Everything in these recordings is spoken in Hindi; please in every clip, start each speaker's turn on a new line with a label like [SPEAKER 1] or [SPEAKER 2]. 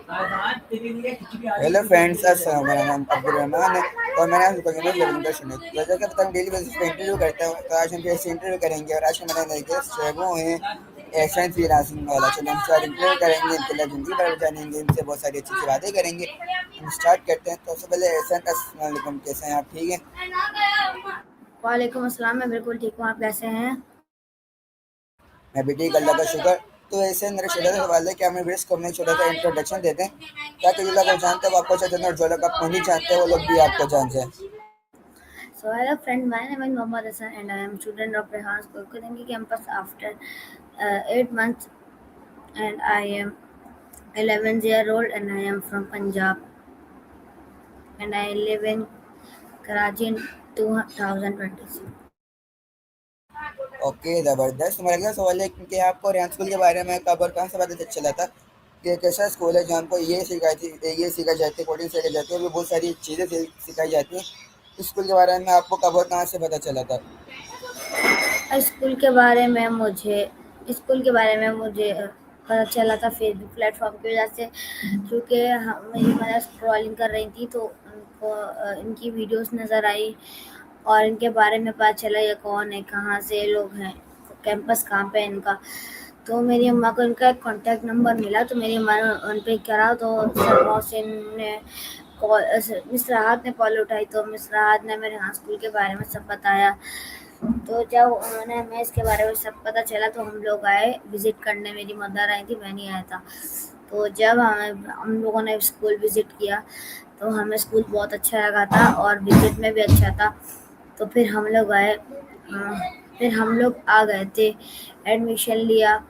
[SPEAKER 1] हेलो फ्रेंड्स, मेरा नाम अब्दुल रहमान है और मेरा नाम रविंद्र सुनील। जैसा कि पता डेली बेसिस पे इंटरव्यू करता हूँ, तो आज हम फिर से इंटरव्यू करेंगे और आज के मेरे नए गेस्ट है वो हैं एहसान फिरासिंग वाला। चलो हम सारे इंटरव्यू करेंगे, इनके लिए जिंदगी भर जानेंगे, इनसे बहुत सारी अच्छी अच्छी बातें करेंगे। हम स्टार्ट करते हैं। तो सबसे पहले एहसान, अस्सलाम वालेकुम, कैसे हैं आप? ठीक है?
[SPEAKER 2] वालेकुम अस्सलाम। मैं बिल्कुल ठीक हूँ। आप कैसे हैं?
[SPEAKER 1] मैं भी ठीक, अल्लाह का शुक्र। तो ऐसे मेरा छोटा सा सवाल है कि हमें रिस्क को अपने छोटा सा इंट्रोडक्शन देते हैं, ताकि जो लोग आप जानते हैं वो आपको जानते हैं और जो लोग आपको नहीं जानते हैं वो लोग भी आपको जानते हैं।
[SPEAKER 2] So hello friend, my name is Mohammad Hassan and I am student of Rehan School Kudangi campus after 8 months, and I am 11-year old and I am from Punjab and I live in Karachi in 2026.
[SPEAKER 1] Okay, ज़बरदस्त। मेरा अगला सवाल है कि आपको रेहान स्कूल के बारे में कब और कहाँ से पता चला था कि कैसा स्कूल है जहाँ हमको ये सिखाई जाती है, कोडिंग सिखाई जाती है और भी बहुत सारी चीज़ें सिखाई जाती हैं। इस स्कूल के बारे में आपको कब और कहाँ से पता चला था?
[SPEAKER 2] स्कूल के बारे में मुझे पता चला था फेसबुक प्लेटफॉर्म की वजह से, क्योंकि मैं स्क्रॉलिंग कर रही थी तो उनको इनकी वीडियोस नज़र आई और इनके बारे में पता चला ये कौन है, कहाँ से ये लोग हैं, कैंपस कहाँ पे है इनका। तो मेरी अम्मा को इनका एक कॉन्टैक्ट नंबर मिला तो मेरी अम्मा ने उन पे करा, तो सर मोहसिन ने मिस राहत ने कॉल उठाई तो मिस राहत ने मेरे यहाँ स्कूल के बारे में सब बताया। तो जब उन्होंने हमें इसके बारे में सब पता चला तो हम लोग आए विज़िट करने। मेरी मदर आई थी, मैं नहीं आया था। तो जब हम लोगों ने स्कूल विज़िट किया तो हमें स्कूल बहुत अच्छा लगा था और विज़िट में भी अच्छा था। तो फिर हम लोग आए, फिर हम लोग आ गए थे, एडमिशन लिया।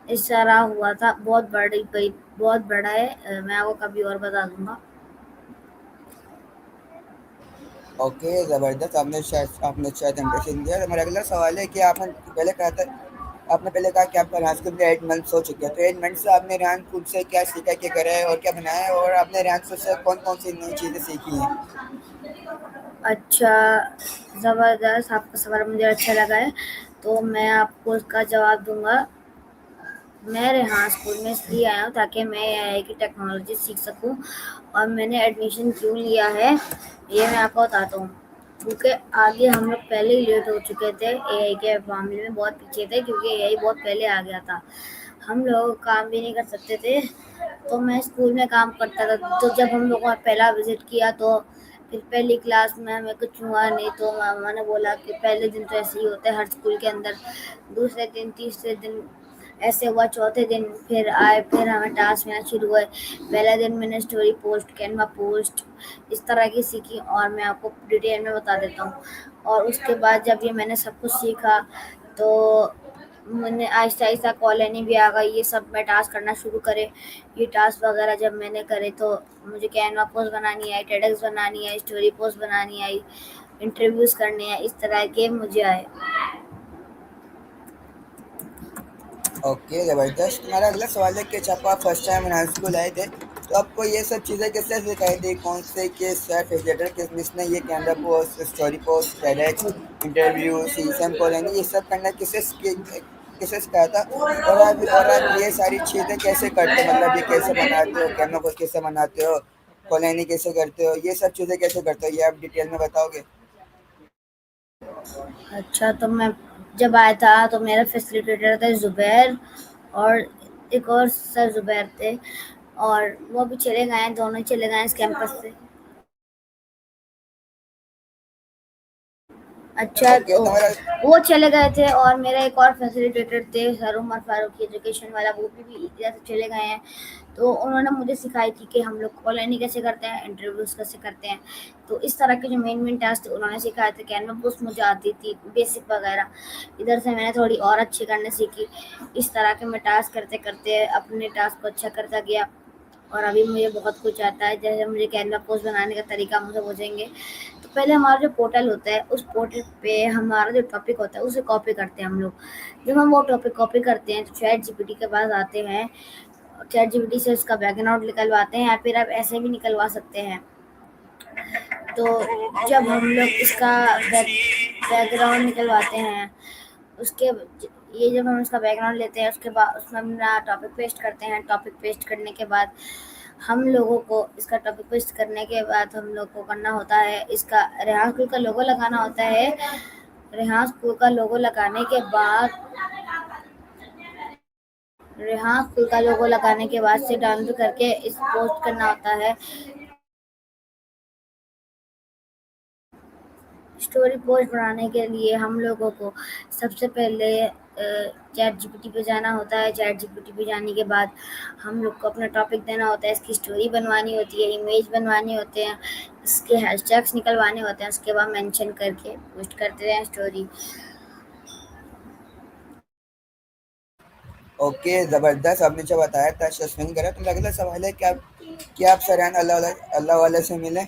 [SPEAKER 2] इस तरह हुआ था। बहुत बड़ा है। मैं आपको कभी और बता दूंगा।
[SPEAKER 1] ओके, ज़बरदस्त। आपने शायद इंप्रेशन दिया। तो मेरा अगला सवाल है कि आपने पहले कहा कि आपका रेहान स्कूल में 8 मंथ्स हो चुके हैं। तो 8 मंथ्स से आपने रेहान स्कूल से क्या सीखा, क्या करा है और क्या बनाया है, और आपने रेहान स्कूल से कौन-कौन सी नई चीज़ें सीखी हैं?
[SPEAKER 2] अच्छा, ज़बरदस्त। आपका सवाल मुझे अच्छा लगा है, तो मैं आपको इसका जवाब दूंगा। मैं रेहान स्कूल में इसलिए आया हूँ ताकि मैं एआई की टेक्नोलॉजी सीख सकूँ, और मैंने एडमिशन क्यों लिया है ये मैं आपको बताता हूँ। क्योंकि आगे हम लोग पहले ही लेट हो चुके थे, एआई के मामले में बहुत पीछे थे, क्योंकि एआई बहुत पहले आ गया था। हम लोग काम भी नहीं कर सकते थे। तो मैं स्कूल में काम करता था, तो जब हम लोगों ने पहला विज़िट किया तो फिर पहली क्लास में हमें कुछ हुआ नहीं, तो मामा ने बोला कि पहले दिन तो ऐसे ही होता है हर स्कूल के अंदर। दूसरे दिन, तीसरे दिन ऐसे हुआ, चौथे दिन फिर आए, फिर हमें टास्क मिलना शुरू हुए। पहले दिन मैंने स्टोरी पोस्ट, कैनवा पोस्ट इस तरह की सीखी, और मैं आपको डिटेल में बता देता हूँ। और उसके बाद जब ये मैंने सब कुछ सीखा तो मैंने आहिस्ता-आहिस्ता कॉलोनी भी आ गई, ये सब मैं टास्क करना शुरू करे। ये टास्क वगैरह जब मैंने करे तो मुझे कैनवा पोस्ट बनानी आई, टेडक्स बनानी आई, स्टोरी पोस्ट बनानी आई, इंटरव्यूज़ करने हैं, इस तरह के मुझे आए।
[SPEAKER 1] ओके, ज़बरदस्त। तुम्हारा अगला सवाल है कि जब आप फर्स्ट टाइम रेहान स्कूल आए थे, तो आपको ये सब चीज़ें किसने सिखाई थी? कौन से के सर फैसिलिटेटर किसने ये camera post, story post, TEDx, interview, सीसम कॉलोनी, ये सब करना किससे सिखाया था? और आप ये सारी चीज़ें कैसे करते हो? मतलब ये कैसे बनाते हो, कैमरा पोस्ट कैसे बनाते हो, कॉलोनी कैसे करते हो, ये सब चीज़ें कैसे करते हो, ये आप डिटेल में बताओगे?
[SPEAKER 2] अच्छा, तो मैं जब आया था तो मेरा फैसिलिटेटर था ज़ुबैर, और एक और सर ज़ुबैर थे, और वो भी चले गए हैं, दोनों ही चले गए हैं इस कैंपस से। अच्छा,
[SPEAKER 1] ओके,
[SPEAKER 2] तो
[SPEAKER 1] तुम्हारा
[SPEAKER 2] वो चले गए थे और मेरा एक और फैसिलिटेटर थे सर उमर फारूकी, एजुकेशन वाला, वो भी इधर से चले गए हैं। तो उन्होंने मुझे सिखाई थी कि हम लोग कॉलोनी कैसे करते हैं, इंटरव्यूज़ कैसे करते हैं। तो इस तरह के जो मेन टास्क थे उन्होंने सिखाए थे। कैनवा पोस्ट मुझे आती थी बेसिक वगैरह, इधर से मैंने थोड़ी और अच्छी करने सीखी। इस तरह के मैं टास्क करते करते अपने टास्क को अच्छा करता गया, और अभी मुझे बहुत कुछ आता है। जैसे मुझे कैनवा पोस्ट बनाने का तरीका मुझे पूछेंगे तो पहले हमारा जो पोर्टल होता है उस पोर्टल पे हमारा जो टॉपिक होता है उसे कॉपी करते हैं हम लोग। जब हम वो टॉपिक कॉपी करते हैं तो चैट जीपीटी के पास आते हैं, चैट जीपीटी से उसका बैकग्राउंड निकलवाते हैं, या फिर आप ऐसे भी निकलवा सकते हैं। तो जब हम लोग इसका बैकग्राउंड निकलवाते हैं, उसके ये जब हम इसका बैकग्राउंड लेते हैं उसके बाद उसमें अपना टॉपिक पेस्ट करते हैं। टॉपिक पेस्ट करने के बाद हम लोगों को इसका टॉपिक पेस्ट करने के बाद हम लोग को करना होता है इसका रेहान स्कूल का लोगो लगाना होता है। रेहान स्कूल का लोगो लगाने के बाद रेहान स्कूल का लोगो लगाने के बाद से डाउनलोड करके इस पोस्ट करना होता है। स्टोरी पोस्ट बनाने के लिए हम लोगों को सबसे पहले चैट जीपीटी पे जाना होता है। चैट जीपीटी पे जाने के बाद हम लोग को अपना टॉपिक देना होता है, इसकी स्टोरी बनवानी होती है, इमेज बनवाने होते हैं, इसके हैशटैग्स निकलवाने होते हैं, उसके बाद मेंशन करके पोस्ट करते हैं स्टोरी।
[SPEAKER 1] ओके, ज़बरदस्त। आपने जो बताया था सस्पेंस करा। तो अगला सवाल है कि आप सराहन अल्लाह वाला से मिले?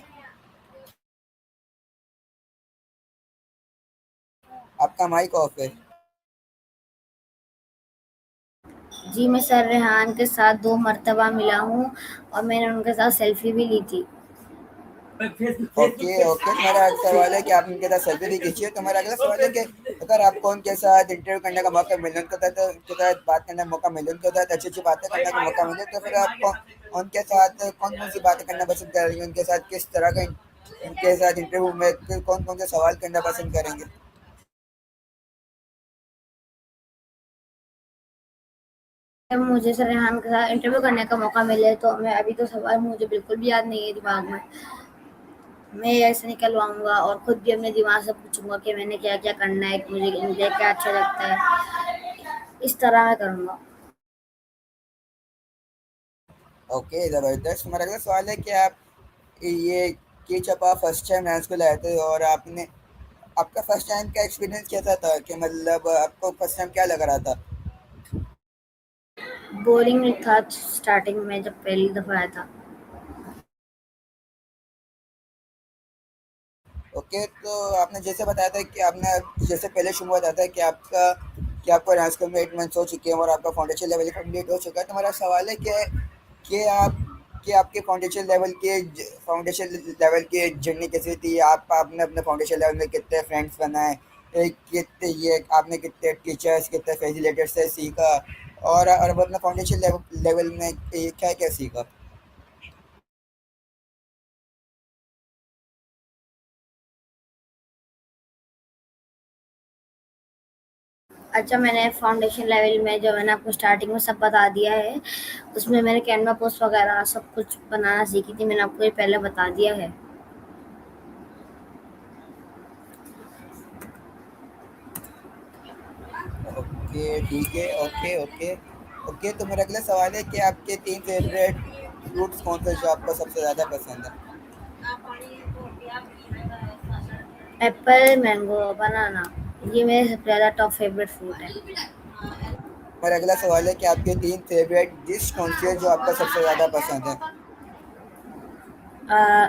[SPEAKER 1] आपका माइक ऑफ है।
[SPEAKER 2] जी, मैं सर रेहान के साथ 2 मर्तबा मिला हूँ और मैंने उनके साथ सेल्फी भी ली थी।
[SPEAKER 1] ओके ओके, तुम्हारा अगला सवाल है कि आप उनके साथ सेल्फी भी खींची है। तुम्हारा अगला सवाल है कि अगर आपको उनके साथ इंटरव्यू करने का मौका मिले, उनके साथ बात करने का मौका मिले, उनके साथ अच्छी अच्छी बातें करने का मौका मिले, तो फिर आप उनके साथ कौन कौन सी बातें करना पसंद करेंगे? उनके साथ किस तरह का उनके साथ इंटरव्यू में कौन कौन से सवाल करना पसंद करेंगे?
[SPEAKER 2] जब मुझे सर रेहान के साथ इंटरव्यू करने का मौका मिले तो मैं अभी तो सवाल मुझे बिल्कुल भी याद नहीं है दिमाग में। मैं ऐसे निकलवाऊँगा और खुद भी अपने दिमाग से पूछूँगा कि मैंने क्या-क्या करना है, मुझे क्या अच्छा लगता है। इस तरह मैं करूँगा।
[SPEAKER 1] ओके, ज़बरदस्त। हमारा अगला सवाल है कि आप ये कि जब आप फर्स्ट टाइम डांस को लाए थे और आपने आपका फर्स्ट टाइम का एक्सपीरियंस कैसा था? कि मतलब आपको फर्स्ट टाइम क्या लग रहा था?
[SPEAKER 2] बोरिंग था स्टार्टिंग में जब पहली दफ़ा आया था।
[SPEAKER 1] ओके, तो आपने जैसे बताया था कि आपने जैसे पहले शुरू बताया था कि आपको डांस स्कूल में 8 मंथ्स हो चुके हैं और आपका फाउंडेशन लेवल कंप्लीट हो चुका है। तो हमारा सवाल है कि आप कि आपके फाउंडेशन लेवल की जर्नी कैसी थी? आपने अपने फाउंडेशन लेवल में कितने फ्रेंड्स बनाए? कितने ये आपने कितने टीचर्स, कितने फैसिलिटेटर्स से सीखा? और अब अपने फाउंडेशन लेवल में क्या क्या सीखा?
[SPEAKER 2] अच्छा, मैंने फाउंडेशन लेवल में जो मैंने आपको स्टार्टिंग में सब बता दिया है, उसमें मैंने कैनवा पोस्ट वगैरह सब कुछ बनाना सीखी थी, मैंने आपको ये पहले बता दिया है।
[SPEAKER 1] ओके, ठीक है। ओके ओके ओके, तो मेरा अगला सवाल है कि आपके 3 फेवरेट फ्रूट्स कौन से जो आपको सबसे ज़्यादा पसंद है?
[SPEAKER 2] एप्पल, मैंगो, बनाना ये मेरे सबसे ज़्यादा टॉप फेवरेट फ्रूट है।
[SPEAKER 1] मेरा अगला सवाल है कि आपके 3 फेवरेट डिश कौन सी है जो आपको सबसे ज़्यादा पसंद है?
[SPEAKER 2] आ,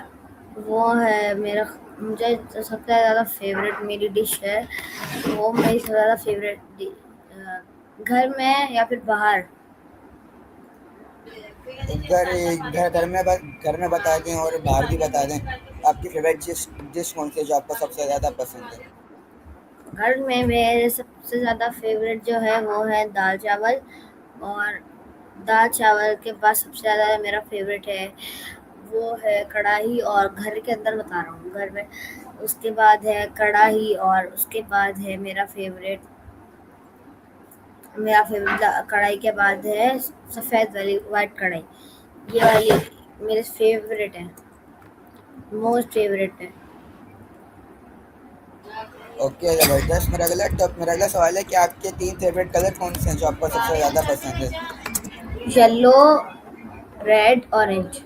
[SPEAKER 2] वो है मेरा मुझे जो सबसे ज़्यादा फेवरेट मेरी डिश है वो मेरी सबसे ज़्यादा फेवरेट घर में या फिर बाहर।
[SPEAKER 1] घर घर में बता दें और बाहर भी बता दें। आपकी फेवरेट डिश डिश कौन सी है जो आपको सबसे ज़्यादा पसंद है?
[SPEAKER 2] घर में मेरे सबसे ज़्यादा फेवरेट जो है वो है दाल चावल। और दाल चावल के बाद सबसे ज़्यादा मेरा फेवरेट है वो है कढ़ाई। और घर के अंदर बता रहा हूँ घर में उसके बाद है कढ़ाई और उसके बाद है कढ़ाई के बाद है सफ़ेद वाली वाइट कढ़ाई। ये वाली मेरे फेवरेट है, मोस्ट फेवरेट है।
[SPEAKER 1] ओके, ज़बरदस्त। मेरा अगला सवाल है कि आपके 3 फेवरेट कलर कौन से हैं जो आपको सबसे ज़्यादा पसंद है?
[SPEAKER 2] Yellow, red, orange.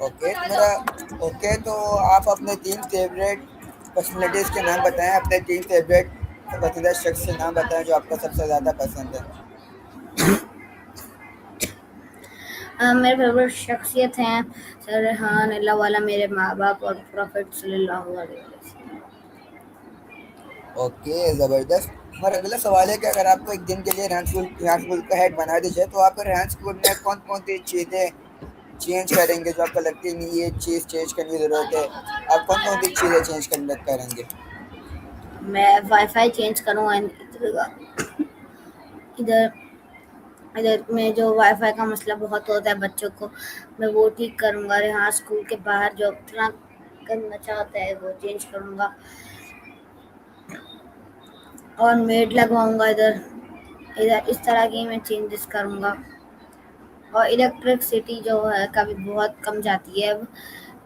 [SPEAKER 1] ओके, तो आप अपने 3 फेवरेट पर्सनैलिटीज़ के नाम बताएं। अपने 3 फेवरेट पसंदीदा शख्स के नाम बताएं जो आपको सबसे ज़्यादा पसंद है।
[SPEAKER 2] मेरे फेवरेट शख्सियत हैं सर रेहान, अल्लाह वाला, मेरे माँ बाप और प्रॉफिट सल्लल्लाहु अलैहि वसल्लम।
[SPEAKER 1] ओके, ज़बरदस्त। हमारा अगला सवाल है कि अगर आपको एक दिन के लिए रेहान स्कूल का हेड बना दिया जाए, तो आप रेहान स्कूल में कौन कौन सी चीज़ें चेंज करेंगे जो आपको लगती है नहीं ये चीज़ चेंज करने की ज़रूरत है? आप कौन कौन सी चीज़ें चेंज करने करेंगे?
[SPEAKER 2] मैं वाईफाई चेंज करूँगा चलेगा। इधर इधर में जो वाईफाई का मसला बहुत होता है बच्चों को, मैं वो ठीक करूँगा। यहाँ स्कूल के बाहर जो अपना करना चाहता है वो चेंज करूँगा और मेड लगवाऊँगा इधर। इधर इस तरह की मैं चेंजेस करूँगा। और इलेक्ट्रिसिटी जो है कभी बहुत कम जाती है अब,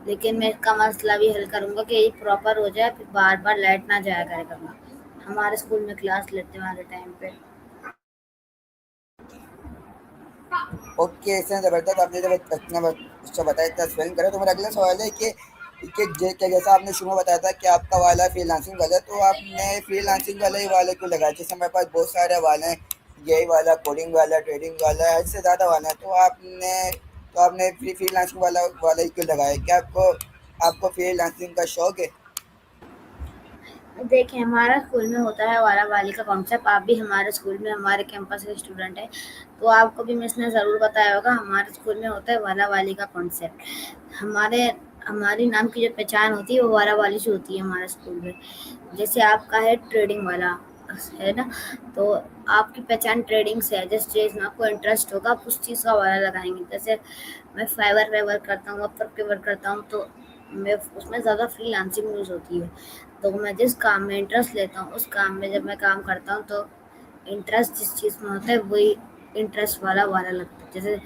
[SPEAKER 2] लेकिन मैं इसका मसला भी हल करूँगा कि ये प्रॉपर हो जाए, फिर बार-बार लाइट ना जाया करे कभी। हमारे स्कूल में क्लास लेते वाले टाइम पे।
[SPEAKER 1] ओके, इसने ज़बरदस्त आपने जब इतना अच्छा बताया, इतना एक्सप्लेन करा, तो मेरा अगला सवाल है कि जैसा आपने शुरू में बताया था कि आपका वाला फ्रीलांसिंग वाला है, तो आपने फ्रीलांसिंग वाला ही वाले क्यों लगाया? जैसे हमारे पास बहुत सारे वाले हैं, यही वाला, कोडिंग वाला, ट्रेडिंग वाला, हद से ज़्यादा वाला है, तो आपने फ्रीलांसिंग वाला वाला ही क्यों लगाया? क्या आपको आपको फ्रीलांसिंग का शौक है?
[SPEAKER 2] देखिए, हमारा स्कूल में होता है वाला-वाली का कॉन्सेप्ट। आप भी हमारे स्कूल में हमारे कैंपस के स्टूडेंट हैं, तो आपको भी मिस ने ज़रूर बताया होगा, हमारे स्कूल में होता है वाला-वाली का कॉन्सेप्ट। हमारे हमारी नाम की जो पहचान होती है वो वाला-वाली से होती है हमारे स्कूल में। जैसे आपका है ट्रेडिंग वाला, है ना? तो आपकी पहचान ट्रेडिंग से है, जिस चीज़ में आपको इंटरेस्ट होगा आप उस चीज़ का वाला लगाएँगे। जैसे मैं फाइवर-वाइवर करता हूँ, अपवर्क पे वर्क करता हूँ, तो मैं उसमें ज़्यादा फ्रीलांसिंग यूज़ होती है। तो मैं जिस काम में इंटरेस्ट लेता हूँ, उस काम में जब मैं काम करता हूँ तो इंटरेस्ट जिस चीज़ में होता है वही इंटरेस्ट वाला लगता है। जैसे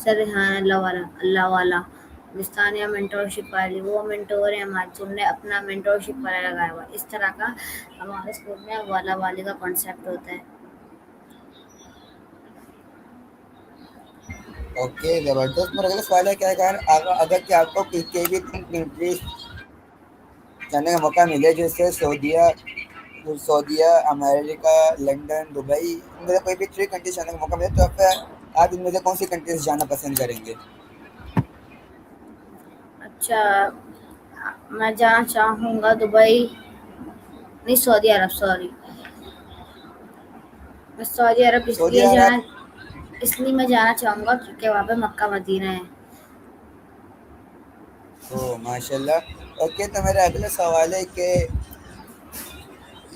[SPEAKER 2] सर हाँ, अल्लाह वाला, मिस्तानिया मेंटोरशिप वाली, वो मेंटोर है हमारे, तो हमने अपना मेंटोरशिप वाला लगाया हुआ है। इस तरह का हमारे स्कूल में वाला-वाली का कॉन्सेप्ट होता है।
[SPEAKER 1] ओके, ज़बरदस्त। मेरा अगला सवाल है, क्या अगर अगर कि आपको कोई भी 3 कंट्रीज़ जाने का मौका मिले, जैसे सऊदीया, अमेरिका, लंदन, दुबई, इनमें से कोई भी 3 कंट्रीज़ जाने का मौका मिले, तो आप इनमें से कौन-सी कंट्रीज़ जाना पसंद करेंगे?
[SPEAKER 2] अच्छा, मैं जाना चाहूँगा दुबई, नहीं सऊदी अरब, सॉरी। मैं सऊदी अरब
[SPEAKER 1] सऊदी अरब।
[SPEAKER 2] इसलिए मैं जाना चाहूँगा क्योंकि वहाँ पे मक्का मदीना है।
[SPEAKER 1] ओह! माशाल्लाह। ओके, तो मेरा अगला सवाल है कि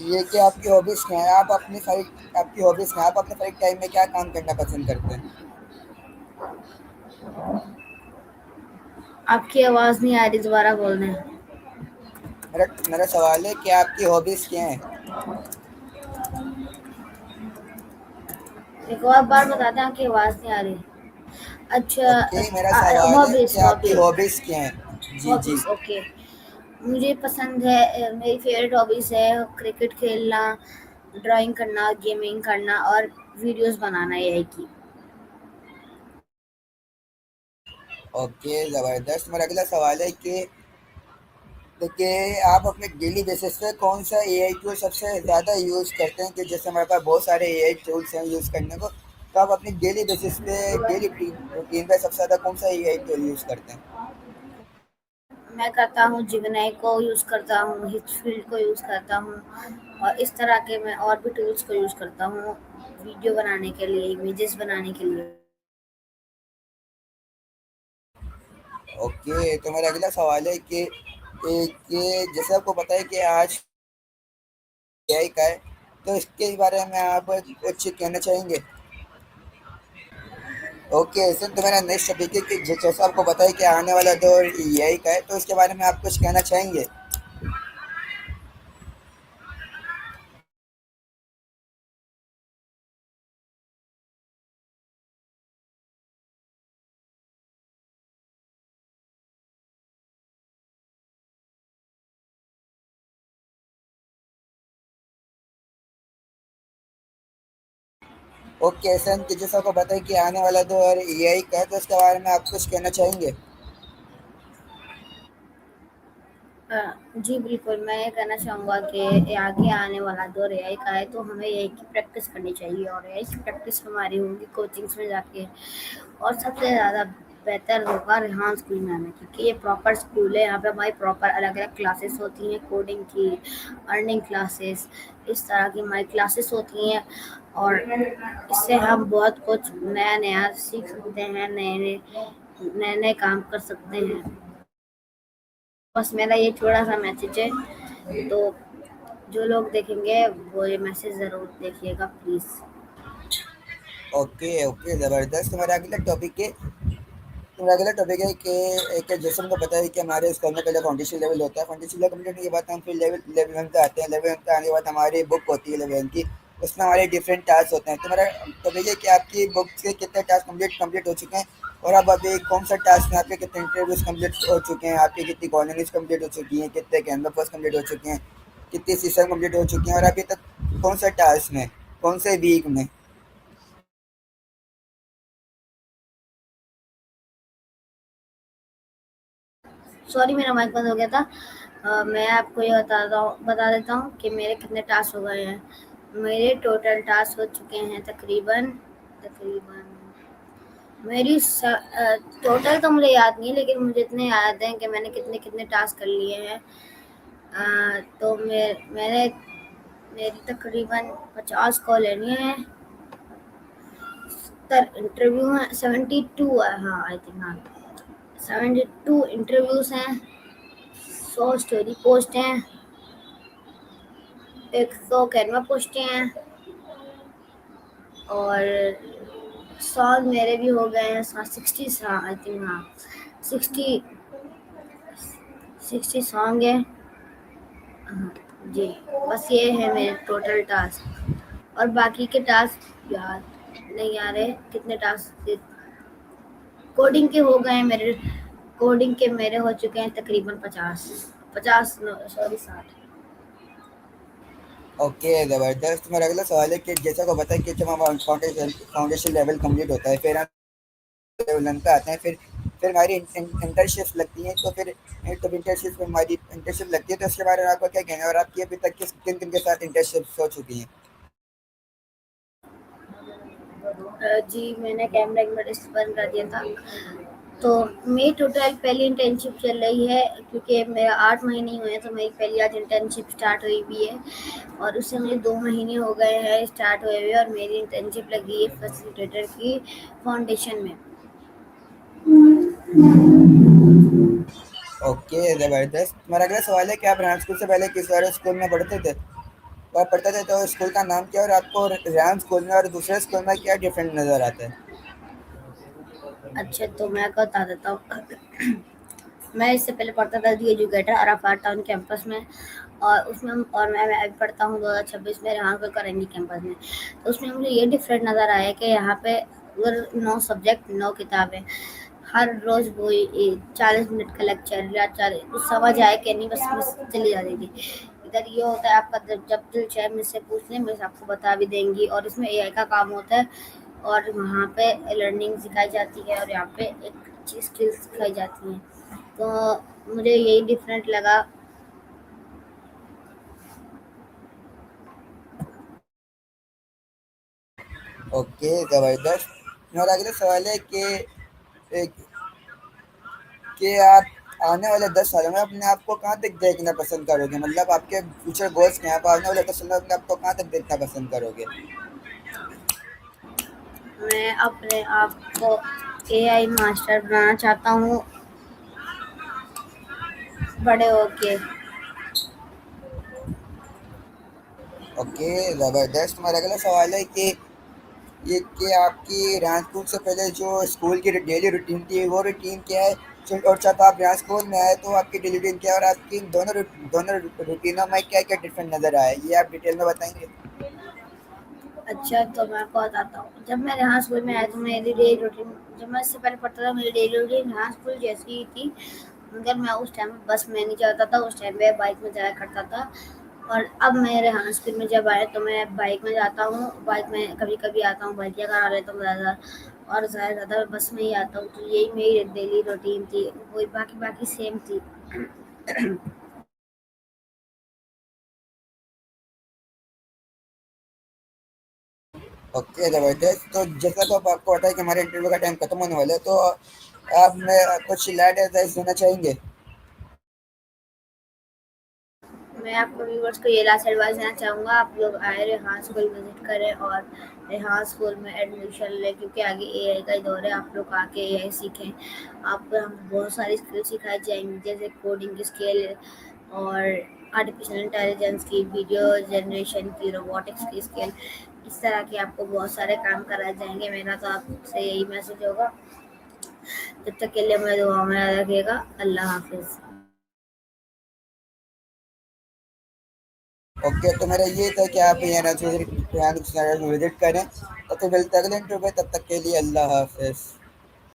[SPEAKER 1] ये कि आपकी हॉबीज़ क्या हैं? आप अपने फ्री टाइम में क्या काम करना पसंद करते हैं?
[SPEAKER 2] आपकी आवाज़ नहीं आ रही, दोबारा बोलना है।
[SPEAKER 1] मेरा मेरा सवाल है कि आपकी हॉबीज़ क्या हैं?
[SPEAKER 2] एक और बार बता दें, आपकी आवाज़ नहीं आ रही।
[SPEAKER 1] ओके, मेरा
[SPEAKER 2] अच्छा,
[SPEAKER 1] सवाल है
[SPEAKER 2] हॉबीज़
[SPEAKER 1] कि आपकी
[SPEAKER 2] हॉबीज़
[SPEAKER 1] हॉबीज़ क्या हैं? जी, जी।
[SPEAKER 2] Hobbies okay. मुझे पसंद है, मेरी फेवरेट हॉबीज़ है क्रिकेट खेलना, ड्राइंग करना, गेमिंग करना और वीडियोज़ बनाना, यही की।
[SPEAKER 1] ओके, ज़बरदस्त। मेरा अगला सवाल है कि आप अपने डेली बेसिस पे कौन सा एआई टूल सबसे ज़्यादा यूज़ करते हैं? कि जैसे हमारे पास बहुत सारे एआई टूल्स हैं यूज़ करने को, तो आप अपनी डेली बेसिस पे, डेली रूटीन पे सबसे ज़्यादा कौन सा एआई टूल यूज़ करते हैं?
[SPEAKER 2] मैं करता हूँ जिमिनी को यूज़ करता हूँ, हिटफील्ड को यूज़ करता हूँ और इस तरह के मैं और भी टूल्स को यूज़ करता हूँ वीडियो बनाने के लिए, इमेजेस बनाने के लिए।
[SPEAKER 1] ओके, तो मेरा अगला सवाल है कि जैसे आपको पता है कि आज एआई का है, तो इसके बारे में आप कुछ कहना चाहेंगे? ओके, सर, तो मेरा नेक्स्ट टॉपिक है कि जैसा आपको पता है कि आने वाला दौर एआई का है, तो इसके बारे में आप कुछ कहना चाहेंगे? ओके, सर, कि जैसा आपको पता है कि आने वाला दौर एआई का है, तो इसके बारे में आप कुछ कहना चाहेंगे?
[SPEAKER 2] जी बिल्कुल, मैं ये कहना चाहूँगा कि आगे आने वाला दौर एआई का है, तो हमें एआई की प्रैक्टिस करनी चाहिए और एआई की प्रैक्टिस हमारी होगी कोचिंग्स में जाके। और सबसे ज़्यादा बेहतर होगा रेहान स्कूल में आना, क्योंकि ये प्रॉपर स्कूल है, यहाँ पे हमारी प्रॉपर अलग-अलग क्लासेस होती हैं, कोडिंग की, अर्निंग क्लासेस, इस तरह की हमारी क्लासेस होती हैं और इससे हम बहुत कुछ नया-नया सीख सकते हैं, नए-नए काम कर सकते हैं। बस मेरा ये छोटा-सा मैसेज है, तो जो लोग देखेंगे वो ये मैसेज ज़रूर देखिएगा प्लीज़।
[SPEAKER 1] ओके ओके, ज़बरदस्त। हमारा अगला टॉपिक है, मेरा अगला टॉपिक है कि जैसे हमको पता है कि हमारे स्कूल में पहले फाउंडेशन लेवल होता है। फाउंडेशन लेवल कंप्लीट होने के बाद हम फिर लेवल लेवल वन पे आते हैं। लेवल वन पे आने के बाद हमारी बुक होती है लेवल वन की, उसमें हमारे डिफरेंट टास्क होते हैं। तो मेरा टॉपिक है कि आपकी बुक से कितने टास्क कंप्लीट हो चुके हैं, और अब अभी कौन सा टास्क में आपके कितने इंटरव्यूज कंप्लीट हो चुके हैं, आपकी कितनी कॉलोनीज कंप्लीट हो चुकी हैं, कितने कैनवास कंप्लीट हो चुके हैं, कितनी सीजन कंप्लीट हो चुकी हैं, और अभी तक कौन सा टास्क में, कौन से वीक में।
[SPEAKER 2] सॉरी मेरा माइक बंद हो गया था। मैं आपको ये बता देता हूँ कि मेरे कितने टास्क हो गए हैं। मेरे टोटल टास्क हो चुके हैं तकरीबन तकरीबन मेरी टोटल तो मुझे याद नहीं है, लेकिन मुझे इतने याद हैं कि मैंने कितने कितने टास्क कर लिए हैं। तो मैंने मेरी तकरीबन 50 कॉल लेनी है। इंटरव्यू है 72 है, हाँ आई थिंक, हाँ 72 इंटरव्यूज हैं, 100 स्टोरी पोस्ट हैं, 100 कैनवा पोस्टें हैं, और सॉन्ग मेरे भी हो गए हैं 60, हाँ आई थिंक, हाँ 60 60 सॉन्ग है। हाँ जी, बस ये है मेरे टोटल टास्क। और बाकी के टास्क याद नहीं आ रहे कितने टास्क। कोडिंग के हो गए मेरे कोडिंग के मेरे हो चुके हैं तकरीबन 50 सॉरी 60।
[SPEAKER 1] ओके, ज़बरदस्त। मेरा अगला सवाल है कि जैसा को पता है कि जब हम फाउंडेशन फाउंडेशन लेवल कंप्लीट होता है, फिर हम लेवल वन पे आते हैं। फिर हमारी इंटर्नशिप लगती हैं। तो फिर जब इंटर्नशिप हमारी इंटर्नशिप लगती है, तो उसके बारे में आपका क्या कहना है, और आपकी अभी तक किस किन किन के साथ इंटर्नशिप हो चुकी हैं।
[SPEAKER 2] जी मैंने कैमरा इन्वर्टर बंद कर दिया था। तो मेरी टोटल पहली इंटर्नशिप चल रही है, क्योंकि मेरा 8 महीने ही हुए हैं, तो मेरी पहली आज इंटर्नशिप स्टार्ट हुई भी है। और उससे मुझे 2 महीने हो गए हैं स्टार्ट हुए हुए, और मेरी इंटर्नशिप लगी है फैसिलिटेटर की फाउंडेशन में।
[SPEAKER 1] ओके, ज़बरदस्त। मेरा अगला सवाल है कि आप रेहान स्कूल से पहले किस और स्कूल में पढ़ते थे, और पढ़ते थे तो स्कूल का नाम क्या है, और आपको रेहान स्कूल में और दूसरे स्कूल में क्या डिफरेंट नज़र आता है।
[SPEAKER 2] अच्छा तो मैं आपको बता देता हूँ। मैं इससे पहले पढ़ता था दी एजुकेटर अराफात टाउन कैंपस में, और उसमें और मैं अभी पढ़ता हूँ 2026 में रेहानपुर करेंगी कैंपस में। तो उसमें मुझे ये डिफरेंट नज़र आया कि यहाँ पे अगर 9 सब्जेक्ट 9 किताबें, हर रोज़ वो 40 मिनट का लेक्चर या 40 कुछ समझ आए कि नहीं, बस मिस चली जाती थी। इधर ये होता है आपका जब दिल चाहे मुझसे पूछ लें, मैं आपको बता भी देंगी, और इसमें एआई का काम होता है, और वहाँ पे लर्निंग सिखाई जाती है, और यहाँ पे एक अच्छी स्किल्स सिखाई जाती हैं। तो मुझे यही डिफरेंट लगा।
[SPEAKER 1] ओके, ज़बरदस्त। मेरा अगला सवाल है कि आप आने वाले 10 सालों में अपने आप को कहाँ तक देखना पसंद करोगे, मतलब आपके फ्यूचर गोल्स क्या हैं, आप आने वाले 10 सालों में अपने आप को कहाँ तक देखना पसंद करोगे।
[SPEAKER 2] मैं अपने आप को एआई मास्टर बनाना चाहता हूँ बड़े होके।
[SPEAKER 1] ओके, ज़बरदस्त। हमारा अगला सवाल है कि आपकी रेहान स्कूल से पहले जो स्कूल की डेली रूटीन थी, वो रूटीन क्या है, और जब आप रेहान स्कूल में आए तो आपकी डेली रूटीन क्या है, और आपकी इन दोनों रूटीनों में क्या क्या डिफरेंट नज़र आया, ये आप डिटेल में बताएंगे।
[SPEAKER 2] अच्छा तो मैं आपको बताता हूँ, जब मैं यहाँ स्कूल में आया तो मेरी डेली रूटीन, जब मैं इससे पहले पढ़ता था मेरी डेली रूटीन यहाँ स्कूल जैसी ही थी, मगर मैं उस टाइम बस में नहीं जाता था, उस टाइम मैं बाइक में जाया करता था। और अब मेरे यहाँ स्कूल में जब आए तो मैं बाइक में जाता हूँ, बाइक में कभी कभी आता हूँ, बाइक करा लेता हूँ ज़्यादा, और ज़्यादा मैं बस में ही आता हूँ। तो यही मेरी डेली रूटीन थी, वही बाकी बाकी सेम थी।
[SPEAKER 1] ओके, ज़बरदस्त। तो जैसा तो अब आपको पता है कि हमारे इंटरव्यू का टाइम खत्म होने वाला है, तो आप मैं कुछ लाइट एडवाइस देना चाहेंगे।
[SPEAKER 2] मैं आपको व्यूवर्स को ये लास्ट एडवाइस देना चाहूँगा, आप लोग आए रेहान स्कूल विजिट करें और रेहान स्कूल में एडमिशन लें, क्योंकि आगे एआई का ही दौर है। आप लोग आके एआई सीखें, आपको हम बहुत सारी स्किल सिखाई जाएंगी, जैसे कोडिंग की स्किल, और आर्टिफिशियल इंटेलिजेंस की, वीडियो जनरेशन की, रोबोटिक्स की स्किल, इस तरह के आपको बहुत सारे काम कराए जाएंगे। मेरा तो आपसे यही मैसेज होगा। तब तक के लिए मैं दुआ में याद रखिएगा। अल्लाह हाफिज़।
[SPEAKER 1] ओके, तो मेरा ये था कि आप यहाँ विजिट करें। तो फिर मिलते हैं अगले इंटरव्यू में, तब तक के लिए अल्लाह हाफिज़।